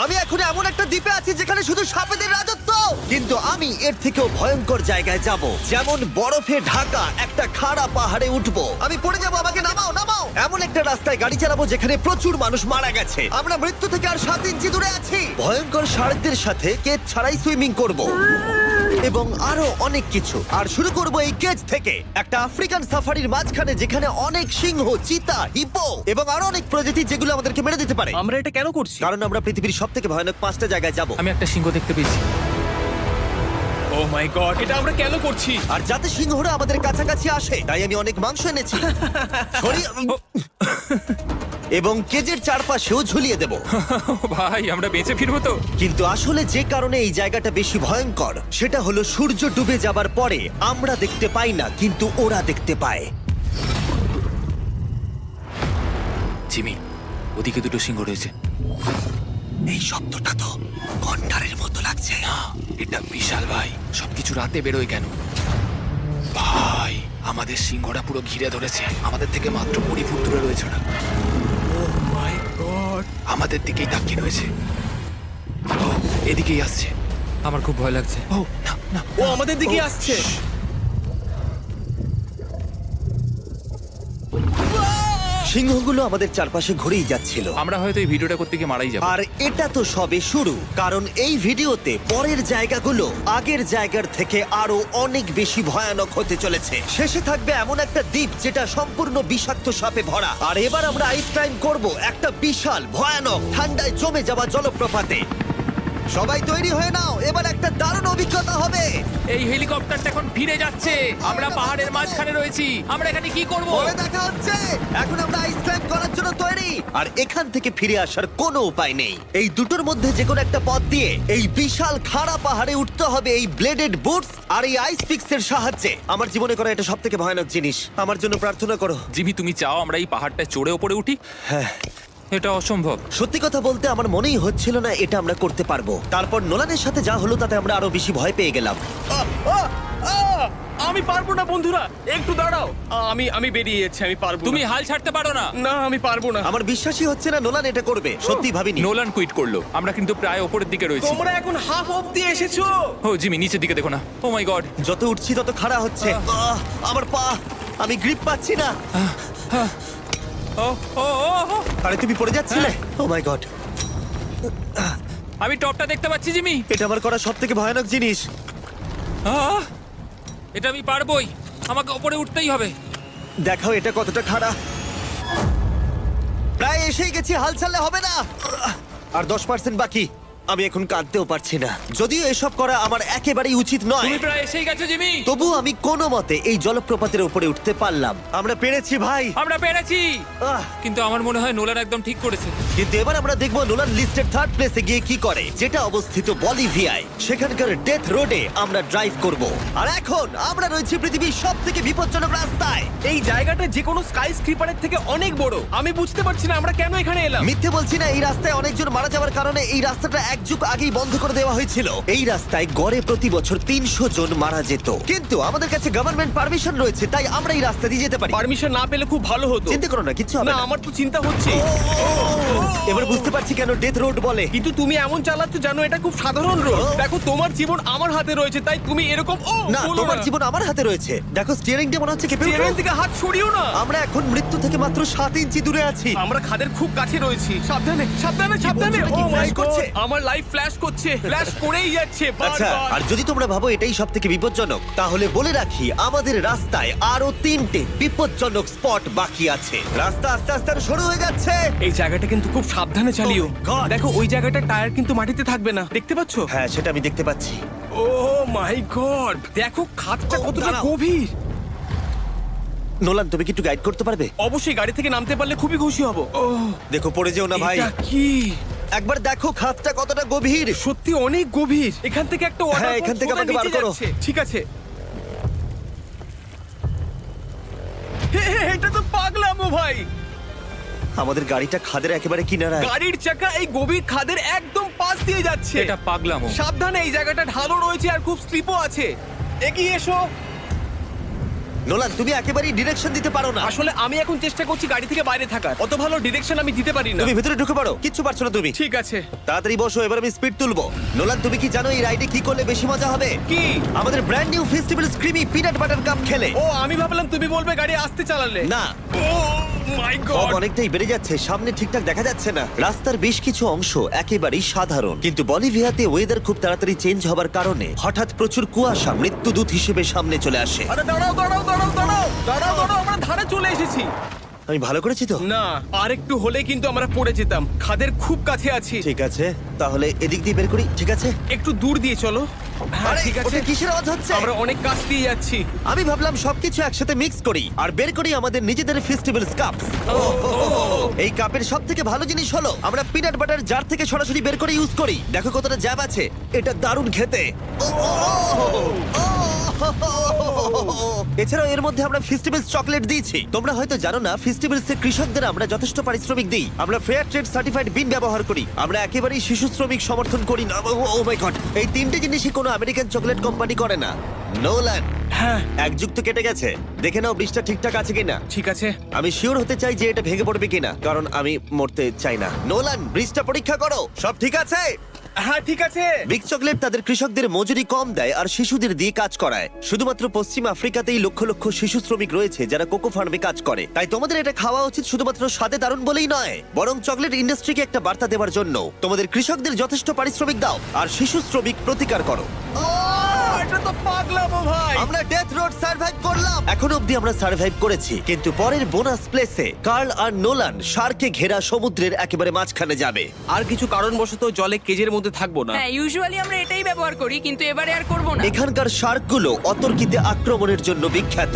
আমি এখন এমন একটা দ্বীপে আছি যেখানে শুধু সাপেদের রাজত্ব, কিন্তু আমি এর থেকেও ভয়ঙ্কর জায়গায় যাব, যেমন বরফে ঢাকা একটা খাড়া পাহাড়ে উঠবো। আমি পড়ে যাবো, আমাকে নামাও নামাও। এমন একটা রাস্তায় গাড়ি চালাবো যেখানে প্রচুর মানুষ মারা গেছে। আমরা মৃত্যু থেকে আর 7 ইঞ্চি দূরে আছি। ভয়ঙ্কর শার্কদের সাথে কেজ ছাড়াই সুইমিং করব এবং আরো অনেক কিছু। আর শুরু করব এই কেজ থেকে, একটা আফ্রিকান সাফারির মাঝখানে যেখানে অনেক সিংহ, চিতা, হিপো এবং আরো অনেক প্রজাতি যেগুলো আমাদেরকে মেরে দিতে পারে। আমরা এটা কেন করছি? কারণ আমরা পৃথিবীর সব থেকে ভয়ানক 5টা জায়গায় যাব। আমি একটা সিংহ দেখতে পেয়েছি। ও মাই গড, এটা আমরা কেন করছি? আর যাতে সিংহরা আমাদের কাছাকাছি আসে তাই আমি অনেক মাংস এনেছি। এবং কেজের চারপাশেও ঝুলিয়ে দেব। ভাই আমরা বেঁচে ফিরবো তো? কিন্তু আসলে যে কারণে এই জায়গাটা বেশি ভয়ঙ্কর সেটা হলো সূর্য ডুবে যাবার পরে আমরা দেখতে পাই না, কিন্তু ওরা দেখতে পায়। জিমি, ওদিকে দুটো সিংহ রয়েছে। এই শব্দটা তো কণ্ঠারের মতো লাগছে। না, এটা বিশাল ভাই। সবকিছু রাতে বেরোয় কেন? ভাই, আমাদের সিংহটা পুরো ঘিরে ধরেছে। আমাদের থেকে মাত্র 20 ফুট দূরে রয়েছে ওরা। মাই গড, আমাদের দিকেই তাকিয়ে রয়েছে। ও, এদিকেই আসছে। আমার খুব ভয় লাগছে। ও না না, ও আমাদের দিকে আসছে। সিংহগুলো আমাদের চারপাশে ঘুরেই যাচ্ছিল। আমরা হয়তো এই ভিডিওটা করতে গিয়ে মারাই যাবো। আর এটা তো সবে শুরু, কারণ এই ভিডিওতে পরের জায়গাগুলো আগের জায়গার থেকে আরো অনেক বেশি ভয়ানক হতে চলেছে। শেষে থাকবে এমন একটা দ্বীপ যেটা সম্পূর্ণ বিষাক্ত সাপে ভরা। আর এবার আমরা আইস ক্লাইম্ব করব একটা বিশাল ভয়ানক ঠান্ডায় জমে যাওয়া জলপ্রপাতে। সবাই তৈরি হয়ে নাও, এবার একটা দারুণ অভিজ্ঞতা হবে। এই হেলিকপ্টারটা এখন ফিরে যাচ্ছে। আমরা পাহাড়ের মাঝখানে রয়েছি। আমরা এখানে কি করব? পরে দেখা হচ্ছে। এখন আমরা আইস ক্লাইম্ব করার জন্য তৈরি, আর এখান থেকে ফিরে আসার কোনো উপায় নেই। এই দুটোর মধ্যে যে কোনো একটা পথ দিয়ে এই বিশাল খাড়া পাহাড়ে উঠতে হবে এই ব্লেডেড বুটস আর এই আইস পিক্সের সাহায্যে। আমার জীবনে করা এটা সবথেকে ভয়ানক জিনিস। আমার জন্য প্রার্থনা করো। জিমি, তুমি চাও আমরা এই পাহাড়টা চড়ে ওপরে উঠি? হ্যাঁ, এটা অসম্ভব। সত্যি কথা বলতে আমার মনেই হচ্ছিল না এটা আমরা করতে পারবো। তারপর নোলানের সাথে যা হলো তাতে আমরা আরো বেশি ভয় পেয়ে গেলাম। আমি পারবো না বন্ধুরা, একটু দাঁড়াও। আমি বেরিয়ে যাচ্ছি, আমি পারবো না। তুমি হাল ছাড়তে পারো না। না, আমি পারবো না। আমার বিশ্বাসই হচ্ছে না নোলান এটা করবে। সত্যি ভাবিনি। নোলান কুইট করলো। আমরা কিন্তু প্রায় ওপরের দিকে রয়েছি। তোমরা এখন হাফ অবধি এসেছো। ও জিমি, নিচের দিকে দেখো না। ও মাই গড। যত উঠছি তত খাড়া হচ্ছে। আমার পা, আমি গ্রিপ পাচ্ছি না। ও ও ও ও। আরে তুমি পড়ে যাচ্ছিলে? ও মাই গড, আমি টপটা দেখতে পাচ্ছি জিমি। এটা আমার করা সবথেকে ভয়ানক জিনিস। আহ! এটা আমি পারবোই। আমাকে ওপরে উঠতেই হবে। দেখাও এটা কতটা খাড়া। প্রায় এসেই গেছি, হাল ছাড়লে হবে না। আর 10% বাকি। আমি এখন কাঁদতেও পারছি না, যদিও এসব করা আমার একেবারেই উচিত নয়। তুমি প্রায় এসেই গেছো জিমি। তবু আমি কোনো মতে এই জলপ্রপাতের উপরে উঠতে পারলাম। আমরা পেরেছি ভাই। আমরা পেরেছি। আহ, কিন্তু আমার মনে হয় নোলান একদম ঠিক করেছে। কিন্তু এবার আমরা দেখবো নোলান লিস্টের 3rd প্লেসে গিয়ে কি করে, যেটা অবস্থিত বলিভিয়ায়। সেখানকার ডেথ রোডে আমরা ড্রাইভ করব। আর এখন আমরা রয়েছি পৃথিবীর সবথেকে বিপজ্জনক রাস্তায়। এই জায়গাটা যে কোনো স্কাই স্ক্রিপারের থেকে অনেক বড়। আমি বুঝতে পারছি না আমরা কেন এখানে এলাম। মিথ্যে বলছি না, এই রাস্তায় অনেকজন মারা যাওয়ার কারণে এই রাস্তাটা 1 যুগ আগেই বন্ধ করে দেওয়া হয়েছিল। এই রাস্তায় গড়ে প্রতি বছর 300 জন মারা যেত, কিন্তু আমাদের কাছে গভর্নমেন্ট পারমিশন রয়েছে, তাই আমরা এই রাস্তা দিয়ে যেতে পারি। পারমিশন না পেলে খুব ভালো হতো। চিন্তা করো না, কিচ্ছু হবে না, না। আমার তো চিন্তা হচ্ছে। এবার বুঝতে পারছি কেন ডেথ রোড বলে। কিন্তু তুমি এমন চালাচ্ছ জানো এটা খুব সাধারণ রোড। ও। দেখো তোমার জীবন আমার হাতে রয়েছে, তাই তুমি এরকম না, তোমার জীবন আমার হাতে রয়েছে। দেখো স্টিয়ারিংটা মনে হচ্ছে কেঁপে উঠলো। থেকে হাত সরিও না। আমরা এখন মৃত্যু থেকে মাত্র 7 ইঞ্চি দূরে আছি। আমরা খাদের খুব কাছে রয়েছি। সাবধানে সাবধানে সাবধানে। বলছো, নাকি ও মাই flash করছে? গড, আমার লাইফ ফ্ল্যাশ করছে, ফ্ল্যাশ করেই যাচ্ছে আচ্ছা, বারবার। আর যদি তোমরা ভাবো এটাই সব থেকে বিপজ্জনক, তাহলে বলে রাখি আমাদের রাস্তায় আরো 3টে বিপজ্জনক স্পট বাকি আছে। রাস্তা আস্তে আস্তে আরো সরু হয়ে যাচ্ছে। এই জায়গাটা কিন্তু খুব সাবধানে চালিও। Oh my God! দেখো ওই জায়গাটার টায়ার কিন্তু মাটিতে থাকবে না, দেখতে পাচ্ছো? হ্যাঁ, সেটা আমি দেখতে পাচ্ছি। ও মাই গড, দেখো খাদটা Oh, কতটা দাঁড়াও। গভীর। নোলান, তুমি কি একটু গাইড করতে পারবে? অবশ্যই, গাড়ি থেকে নামতে পারলে খুবই খুশি হব। ও দেখো পড়ে যেও না ভাই। এটা কি? একবার দেখো খাতটা কতটা গভীর। সত্যি অনেক গভীর। এখান থেকে একটা ওয়াটার হ্যাঁ, এখান থেকে আমাকে বার করো। ঠিক আছে। এটা তো পাগলামো ভাই। আমাদের গাড়িটা খাদের একেবারে কিনারায়। গাড়ির চাকা এই গভীর খাদের একদম পাশ দিয়ে যাচ্ছে। এটা পাগলামো। সাবধানে, এই জায়গাটা ঢালু রয়েছে আর খুব স্লিপও আছে। এগিয়ে এসো। নোলান, তুমি একেবারেই ডিরেকশন দিতে পারো না। আসলে আমি এখন চেষ্টা করছি গাড়ি থেকে বাইরে থাকার। অত ভালো ডিরেকশন আমি দিতে পারি না। তুমি ভিতরে ঢুকে পারো, কিচ্ছু পারছো না তুমি। ঠিক আছে। তাড়াতাড়ি বসো, এবার আমি স্পিড তুলবো। নোলান, তুমি কি জানো এই রাইডে কি করলে বেশি মজা হবে? কি? আমাদের brand new festival creamy peanut butter cup খেলে। ও, আমি ভাবলাম তুমি বলবে গাড়ি আসতে চালালে। না, ও মাই ফগ গড। অনেকটাই বেড়ে যাচ্ছে, সামনে ঠিকঠাক দেখা যাচ্ছে না। রাস্তার বেশ কিছু অংশ একেবারেই সাধারণ, কিন্তু বলিভিয়াতে ওয়েদার খুব তাড়াতাড়ি চেঞ্জ হবার কারণে হঠাৎ প্রচুর কুয়াশা মৃত্যুদূত হিসেবে সামনে চলে আসে। আরে দাঁড়াও দাঁড়াও দাঁড়াও দাঁড়াও দাঁড়াও দাঁড়াও, আমরা ধারে চলে এসেছি। আমি ভালো করেছি তো? না, আর একটু হলে কিন্তু আমরা পড়ে যেতাম। খাদের খুব কাছে আছি। ঠিক আছে, তাহলে এদিক দিয়ে বের করি। ঠিক আছে, একটু দূর দিয়ে চলো। হ্যাঁ আরে, ঠিক আছে। ওটা কিসের আওয়াজ হচ্ছে? আমরা অনেক কাছ দিয়ে যাচ্ছি। আমি ভাবলাম সবকিছু একসাথে মিক্স করি আর বের করি আমাদের নিজেদের ফেস্টিভ্যাল কাপ। এই কাপের সব থেকে ভালো জিনিস হলো আমরা পিনাট বাটার জার থেকে সরাসরি বের করে ইউজ করি। দেখো কতটা জ্যাব আছে, এটা দারুণ খেতে। এছাড়াও এর মধ্যে আমরা ফেস্টিভ্যালস চকলেট দিয়েছি। তোমরা হয়তো জানো না, ফেস্টিভ্যালস এর কৃষকদের আমরা যথেষ্ট পারিশ্রমিক দিই। আমরা ফেয়ার ট্রেড সার্টিফাইড বিন ব্যবহার করি। আমরা একেবারেই শিশু শ্রমিক সমর্থন করি না। ও মাই গড, এই তিনটে জিনিসই কোনো আমেরিকান চকলেট কোম্পানি করে না। নোলান, হ্যাঁ এক যুগ তো কেটে গেছে, দেখে নাও ব্রিজটা ঠিকঠাক আছে কিনা। ঠিক আছে। আমি শিওর হতে চাই যে এটা ভেঙে পড়বে কিনা, কারণ আমি মরতে চাই না। নোলান, ব্রিজটা পরীক্ষা করো, সব ঠিক আছে? হ্যাঁ ঠিক আছে। বিগ চকলেট তাদের কৃষকদের মজুরি কম দেয় আর শিশুদের দিয়ে কাজ করায়। শুধুমাত্র পশ্চিম আফ্রিকাতেই লক্ষ লক্ষ শিশু শ্রমিক রয়েছে যারা কোকো ফার্মে কাজ করে। তাই তোমাদের এটা খাওয়া উচিত শুধুমাত্র স্বাদে দারুণ বলেই নয়, বরং চকলেট ইন্ডাস্ট্রিকে একটা বার্তা দেওয়ার জন্য। তোমাদের কৃষকদের যথেষ্ট পারিশ্রমিক দাও আর শিশু শ্রমিক প্রতিকার করো। এটা তো পাগলামো ভাই। আমরা ডেথ রোড সার্ভাইভ করলাম। এখন অবধি আমরা সার্ভাইভ করেছি, কিন্তু পরের বোনাস প্লেসে কার্ল আর নোলান শার্কে ঘেরা সমুদ্রের একেবারে মাঝখানে যাবে। আর কিছু কারণবশত জলে কেজের মধ্যে থাকবো না। হ্যাঁ, ইউজুয়ালি আমরা এটাই ব্যবহার করি, কিন্তু এবারে আর করব না। এখানকার শার্কগুলো অতর্কিতে আক্রমণের জন্য বিখ্যাত,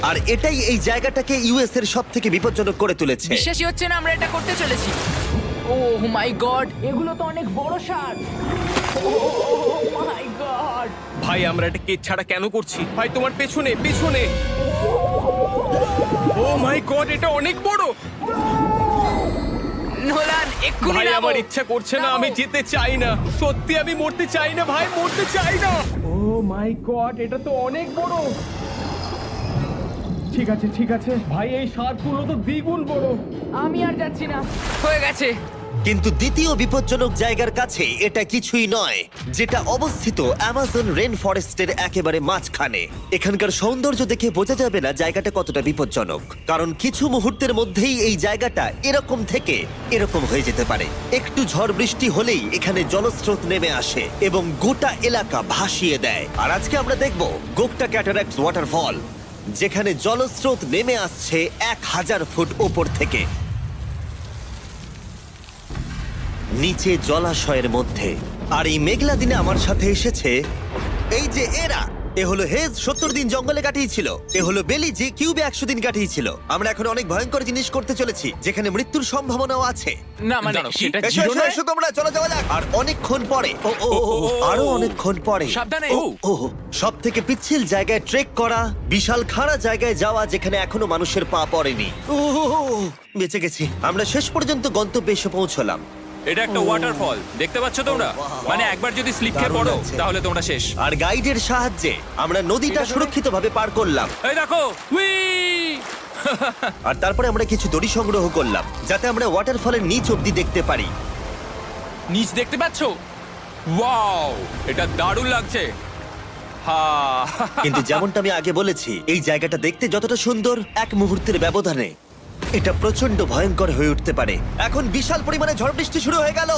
আর এটাই এই জায়গাটাকে ইউএস এর সব থেকে বিপজ্জনক করে তুলেছে। বিশ্বাসই হচ্ছে না আমরা এটা করতে চলেছি। ও মাই গড, এগুলো তো অনেক বড় শার্ক। ও মাই গড। ভাই, আমরা এটা কেজ ছাড়া কেন করছি? ভাই, তোমার পেছনে পেছনে। ও মাই গড, এটা অনেক বড়। নোলান, এক্ষুনি ভাই, নামো। আমার ইচ্ছা করছে না, আমি যেতে চাই না। সত্যি আমি মরতে চাই না ভাই, মরতে চাই না। ও মাই গড, এটা তো অনেক বড়। ঠিক আছে ঠিক আছে ভাই, এই শার্কগুলো তো দ্বিগুণ বড়। আমি আর যাচ্ছি না, হয়ে গেছে। কিন্তু দ্বিতীয় বিপজ্জনক জায়গার কাছে এটা কিছুই নয়, যেটা অবস্থিত অ্যামাজন রেন ফরেস্টের একেবারে মাঝখানে। এখানকার সৌন্দর্য দেখে বোঝা যাবে না জায়গাটা কতটা বিপজ্জনক, কারণ কিছু মুহূর্তের মধ্যেই এই জায়গাটা এরকম থেকে এরকম হয়ে যেতে পারে। একটু ঝড় বৃষ্টি হলেই এখানে জলস্রোত নেমে আসে এবং গোটা এলাকা ভাসিয়ে দেয়। আর আজকে আমরা দেখব গোকটা ক্যাটারাক্টস ওয়াটারফল, যেখানে জলস্রোত নেমে আসছে 1000 ফুট ওপর থেকে নিচে জলাশয়ের মধ্যে। আর এই মেঘলা দিনে আমার সাথে এসেছে এই যে এরা। এ হলো হেজ, 70 দিন জঙ্গলে কাটিয়েছিল। এ হলো বেলি, যে কিউবে 100 দিন কাটিয়েছিল। আমরা এখন অনেক ভয়ঙ্কর জিনিস করতে চলেছি, যেখানে মৃত্যুর সম্ভাবনাও আছে। না মানে সেটা এসো, জিরো এসো, নয়। এসো তোমরা, চলো যাওয়া যাক। আর অনেকক্ষণ পরে আরো অনেকক্ষণ পরে সাবধানে। সব থেকে পিচ্ছিল জায়গায় ট্রেক করা, বিশাল খাড়া জায়গায় যাওয়া যেখানে এখনো মানুষের পা পড়েনি। বেঁচে গেছি। আমরা শেষ পর্যন্ত গন্তব্যে এসে পৌঁছলাম। এটা একটা ওয়াটারফল, দেখতে পাচ্ছ তোমরা? মানে একবার যদি স্লিপ খেয়ে দারুণ পড়ো লাগছে। তাহলে তোমরা শেষ। আর গাইডের সাহায্যে আমরা নদীটা সুরক্ষিতভাবে পার করলাম। এই দেখো, উই! আর তারপরে আমরা কিছু দড়ি সংগ্রহ করলাম, যাতে আমরা ওয়াটারফলের নিচ অব্দি দেখতে পারি। নিচ দেখতে পাচ্ছ? ওয়াও, এটা দারুণ লাগছে। হা! কিন্তু যেমনটা আমি আগে বলেছি, এই জায়গাটা দেখতে যতটা সুন্দর, এক মুহূর্তের ব্যবধানে এটা প্রচন্ড ভয়ঙ্কর হয়ে উঠতে পারে। এখন বিশাল পরিমাণে ঝড় বৃষ্টি শুরু হয়ে গেল।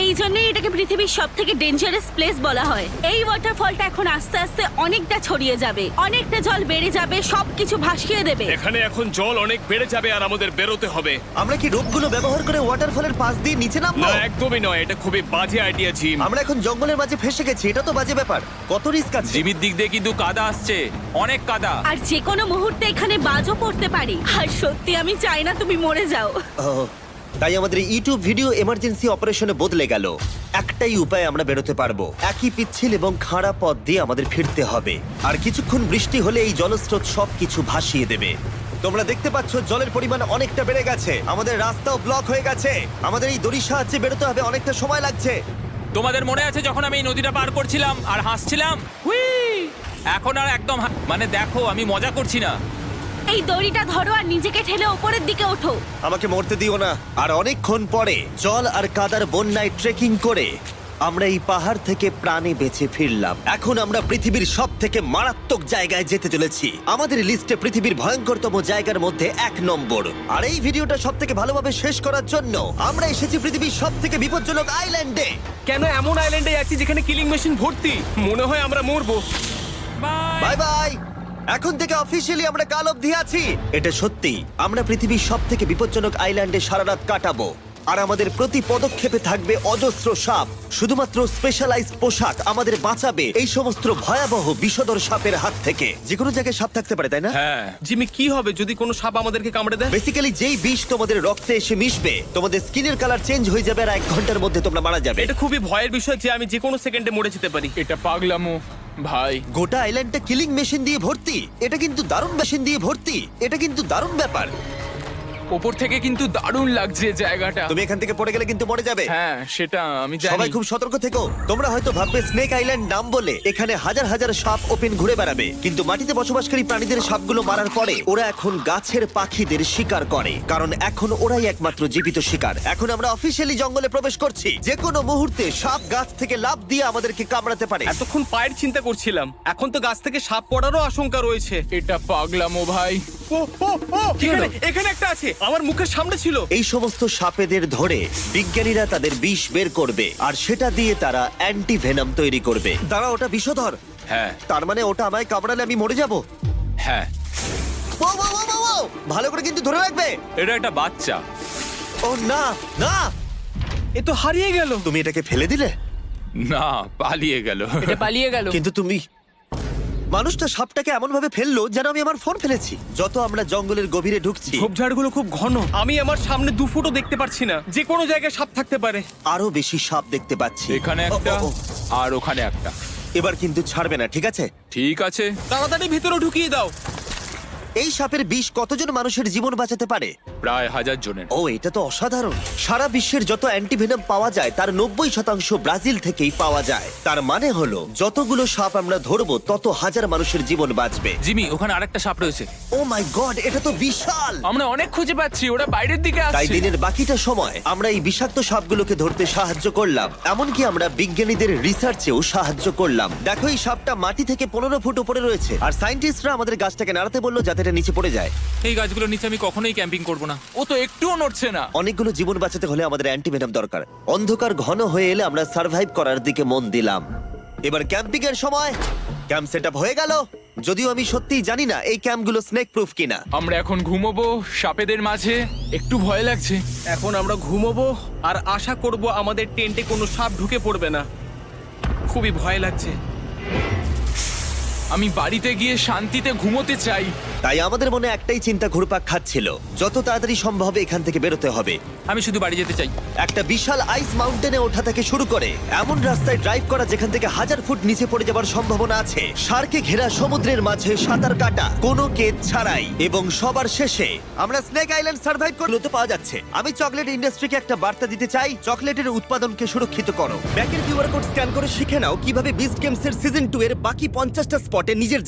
এই জন্যই এটাকে পৃথিবীর সব থেকে ডেঞ্জারাস প্লেস বলা হয়। এই ওয়াটারফলটা এখন আস্তে আস্তে অনেকটা ছড়িয়ে যাবে, অনেকটা জল বেড়ে যাবে, সবকিছু ভাসিয়ে দেবে। এখানে এখন জল অনেক বেড়ে যাবে আর আমাদের বেরোতে হবে। আমরা কি রোপগুলো ব্যবহার করে ওয়াটারফলের পাশ দিয়ে নিচে নামবো? না, একদমই নয়, এটা খুবই বাজে আইডিয়া জিম। আমরা এখন জঙ্গলের মাঝে ফেসে গেছি, এটা তো বাজে ব্যাপার। কত রিস্ক আছে। জিমির দিক দিয়ে কিন্তু কাদা আসছে, অনেক কাদা। আর যে কোনো মুহূর্তে এখানে বাজও পড়তে পারি। আর সত্যি আমি চাই না তুমি মরে যাও। তাই আমাদের ইউটিউব ভিডিও এমার্জেন্সি অপারেশনে বদলে গেল। একটাই উপায় আমরা বেরোতে পারবো, একই পিচ্ছিল এবং খাড়া পথ দিয়ে আমাদের ফিরতে হবে। আর কিছুক্ষণ বৃষ্টি হলে এই জলস্রোত সবকিছু ভাসিয়ে দেবে। তোমরা দেখতে পাচ্ছ জলের পরিমাণ অনেকটা বেড়ে গেছে, আমাদের রাস্তাও ব্লক হয়ে গেছে। আমাদের এই দড়ির সাহায্যে বেরোতে হবে, অনেকটা সময় লাগছে। তোমাদের মনে আছে যখন আমি এই নদীটা পার করছিলাম আর হাসছিলাম? হুই! এখন আর একদম মানে দেখো আমি মজা করছি না। এই দড়িটা ধরো আর নিজেকে ঠেলে ওপরের দিকে ওঠো। আমাকে মরতে দিও না। আর অনেকক্ষণ পরে জল আর কাদার বন্যায় ট্রেকিং করে আমরা এই পাহাড় থেকে প্রাণে বেঁচে ফিরলাম। এখন আমরা পৃথিবীর সব থেকে মারাত্মক জায়গায় যেতে চলেছি। আমাদের লিস্টে পৃথিবীর ভয়ঙ্করতম জায়গার মধ্যে 1 নম্বর। আর এই ভিডিওটা সব থেকে ভালোভাবে শেষ করার জন্য আমরা এসেছি পৃথিবীর সব থেকে বিপজ্জনক আইল্যান্ডে। কেন এমন আইল্যান্ডে আছি যেখানে কিলিং মেশিন ভর্তি? মনে হয় আমরা মরবো। Bye bye. এখন থেকে অফিসিয়ালি আমরা কাল অবধি আছি। এটা সত্যি, আমরা পৃথিবীর সব থেকে বিপজ্জনক আইল্যান্ডে সারা রাত কাটাবো। আর আমাদের প্রতি পদক্ষেপে থাকবে অজস্র সাপ। শুধুমাত্র স্পেশালাইজড পোশাক আমাদের বাঁচাবে এই সমস্ত ভয়াবহ বিষধর সাপের হাত থেকে। যে কোনো জায়গায় সাপ থাকতে পারে, তাই না? হ্যাঁ জিমি, কি হবে যদি কোনো সাপ আমাদেরকে কামড়ে দেয়? বেসিক্যালি যেই বিষ তোমাদের রক্তে এসে মিশবে, তোমাদের স্কিনের কালার চেঞ্জ হয়ে যাবে আর 1 ঘন্টার মধ্যে তোমরা মারা যাবে। এটা খুবই ভয়ের বিষয় যে আমি যে কোনো সেকেন্ডে মরে যেতে পারি। এটা পাগলামো ভাই। গোটা আইল্যান্ডটা কিলিং মেশিন দিয়ে ভর্তি। এটা কিন্তু দারুণ মেশিন দিয়ে ভর্তি। এটা কিন্তু দারুণ ব্যাপার। ওপর থেকে কিন্তু দারুণ লাগছে জায়গাটা। তুমি এখান থেকে পড়ে গেলে কিন্তু মরে যাবে। হ্যাঁ সেটা আমি জানি। সবাই খুব সতর্ক থেকো। তোমরা হয়তো ভাববে স্নেক আইল্যান্ড নাম বলে এখানে হাজার হাজার সাপ ওপেন ঘুরে বেড়াবে, কিন্তু মাটিতে বসবাসকারী প্রাণীদের সাপগুলো মারার পরে ওরা এখন গাছের পাখিদের শিকার করে, কারণ এখন ওরাই একমাত্র জীবিত শিকার। এখন আমরা অফিসিয়ালি জঙ্গলে প্রবেশ করছি। যে কোনো মুহূর্তে সাপ গাছ থেকে লাফ দিয়ে আমাদেরকে কামড়াতে পারে। এতক্ষণ পায়ের চিন্তা করছিলাম, এখন তো গাছ থেকে সাপ পড়ারও আশঙ্কা রয়েছে। এটা পাগলামো ভাই। ও ও ও, এখানে একটা আছে, আমার মুখের সামনে ছিল। এই সমস্ত সাপেদের ধরে বিজ্ঞানীরা তাদের বিষ বের করবে, আর সেটা দিয়ে তারা অ্যান্টি ভেনাম তৈরি করবে। দাঁড়া, ওটা বিষধর। হ্যাঁ তার মানে ওটা আমায় কামড়ালে আমি মরে যাব। হ্যাঁ ও, ও, ও, ও, ও! ভালো করে কিন্তু ধরে রাখবে। এটা একটা বাচ্চা। ও না না, এ তো হারিয়ে গেল। তুমি এটাকে ফেলে দিলে। না, পালিয়ে গেল। এটা পালিয়ে গেল। কিন্তু তুমি, মানুষটা সাপটাকে এমন ভাবে ফেললো যেন আমি আমার ফোন ফেলেছি। যত আমরা জঙ্গলের গভীরে ঢুকছি, ঝোপঝাড়গুলো খুব ঘন, আমি আমার সামনে 2 ফুটও দেখতে পারছি না। যে কোনো জায়গায় সাপ থাকতে পারে। আরো বেশি সাপ দেখতে পাচ্ছি। এখানে ও, একটা ও, ও। আর ওখানে একটা। এবার কিন্তু ছাড়বে না, ঠিক আছে? ঠিক আছে। তাড়াতাড়ি ভিতরে ঢুকিয়ে দাও। এই সাপের বিষ কতজন মানুষের জীবন বাঁচাতে পারে? প্রায় 1000 জনের। ও, এটা তো অসাধারণ। সারা বিশ্বের যত অ্যান্টিভেনম পাওয়া যায় তার 90% ব্রাজিল থেকেই পাওয়া যায়। তার মানে হলো যতগুলো সাপ আমরা ধরবো তত হাজার মানুষের জীবন বাঁচবে। জিমি, ওখানে আরেকটা সাপ রয়েছে। ও মাই গড, এটা তো বিশাল। আমরা অনেক খুঁজে পাচ্ছি, ওরা বাইরের দিকে তাই আসছে। দিনের বাকিটা সময় আমরা এই বিষাক্ত সাপগুলোকে ধরতে সাহায্য করলাম। এমনকি আমরা বিজ্ঞানীদের রিসার্চেও সাহায্য করলাম। দেখো, এই সাপটা মাটি থেকে 15 ফুট উপরে রয়েছে, আর সায়েন্টিস্টরা আমাদের গাছটাকে নাড়াতে বললো যাতে এটা নিচে পড়ে যায়। এই গাছগুলোর নিচে আমি কখনোই ক্যাম্পিং করব না। ও তো একটুও নড়ছে না। অনেকগুলো জীবন বাঁচাতে হলে আমাদের অ্যান্টিভেনম দরকার। অন্ধকার ঘন হয়ে এলে আমরা সার্ভাইভ করার দিকে মন দিলাম। এবার ক্যাম্পিং এর সময়। ক্যাম্প সেটআপ হয়ে গেল, যদিও আমি সত্যিই জানি না এই ক্যাম্পগুলো স্নেক প্রুফ কিনা। আমরা এখন ঘুমোবো সাপেদের মাঝে, একটু ভয় লাগছে। এখন আমরা ঘুমোবো আর আশা করব আমাদের টেন্টে কোনো সাপ ঢুকে পড়বে না। খুবই ভয় লাগছে। আমি বাড়িতে গিয়ে শান্তিতে ঘুমোতে চাই। তাই আমাদের মনে একটাই চিন্তা ঘুরপাক খাচ্ছিল, যত তাড়াতাড়ি সম্ভব এখান থেকে বেরোতে হবে। আমি শুধু বাড়ি যেতে চাই। একটা বিশাল আইস মাউন্টেনে ওঠা থেকে শুরু করে এমন রাস্তায় ড্রাইভ করা যেখান থেকে 1000 ফুট নিচে পড়ে যাবার সম্ভাবনা আছে, শার্কে ঘেরা সমুদ্রের মাঝে সাঁতার কাটা কোনো কেদ ছাড়াই, এবং সবার শেষে আমরা স্নেক আইল্যান্ড সার্ভাইভ করতে পাওয়া যাচ্ছে। আমি চকলেট ইন্ডাস্ট্রিকে একটা বার্তা দিতে চাই, চকলেটের উৎপাদনকে সুরক্ষিত করো। ব্যাকের কিউআর কোড স্ক্যান করে শিখে নাও কিভাবে বিস্ট গেমস এর সিজন 2 এর বাকি 50টা স্পটে নিজের